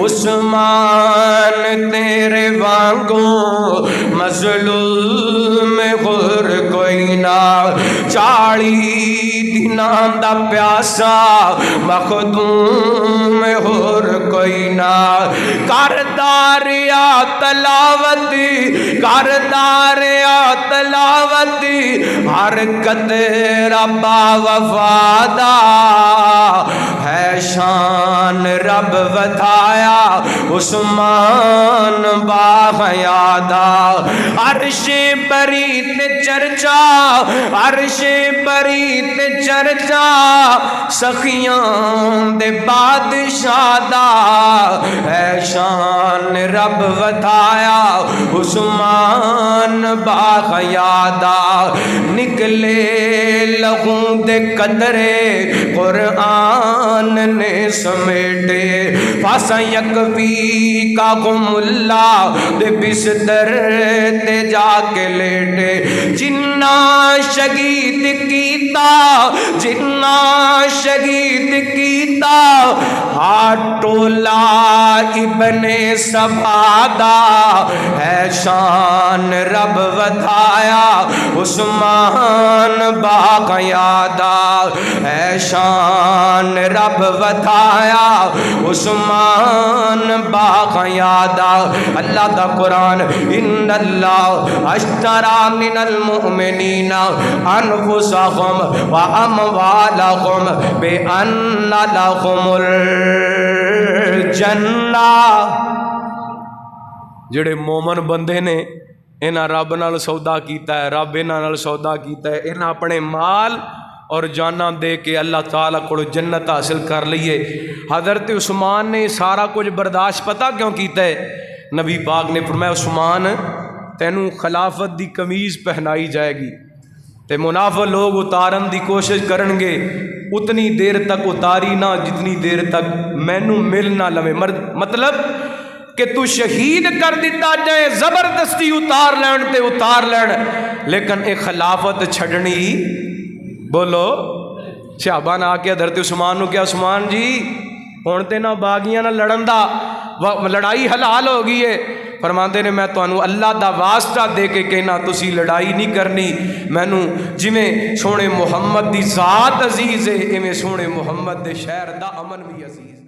عثمان تیرے وانگوں مظلوم غر کوئی نہ، 40 دناں دا پیاسا مخدوم ہور کوئی نہ، کردار یا تلاوتی، کردار یا تلاوتی، ہر قطرہ با وفادا ہے شان رب ودھایا عثمان با حیادا، عرش بری تے چرچا، عرش بری تے چرچا، سخیاں دے بادشاہ دا ہے شان رب ودھایا عثمان با حیادا، نکلے لہوں دے قطرے قرآن نے سمیٹے، فاسا یکوی کا غم اللہ دے بستر تے جا کے لیٹے، جنہ شہید کیتا، جنہ شہید کیتا، ٹولا ابن سبادا ہے شان رب ودھایا عثمان با حیادا، ہے شان رب ودھایا عثمان با حیادا۔ اللہ دا قرآن، ان اللہ اشترا من المؤمنین انفسهم واموالهم بان لهم الجنہ، جڑے مومن بندے نے انہاں رب نال سودا کیتا ہے، رب انہاں نال سودا کیتا ہے، انہاں اپنے مال اور جاناں دے کے اللہ تعالیٰ کو جنت حاصل کر لیے۔ حضرت عثمان نے سارا کچھ برداشت پتہ کیوں کیتا ہے؟ نبی پاک نے فرمایا عثمان تینوں خلافت دی قمیض پہنائی جائے گی تے منافق لوگ اتارن دی کوشش کرن گے، اتنی دیر تک اتاری نہ جتنی دیر تک مینوں مل نہ لوے، مطلب کہ تو شہید کر دیتا جائے، زبردستی اتار لین تے اتار لین، لیکن ایک خلافت چھڑنی، بولو صحابہ نے آ کے حضرت عثمان نو کیا عثمان جی ہن تے نہ باغیاں نہ لڑن دا، لڑائی حلال ہو گئی ہے، فرماندے نے میں تانوں اللہ دا واسطہ دے کے کہنا تسی لڑائی نہیں کرنی، مینوں جویں سونے محمد دی ذات عزیز ہے ایویں سونے محمد دے شہر دا امن بھی عزیز ہے۔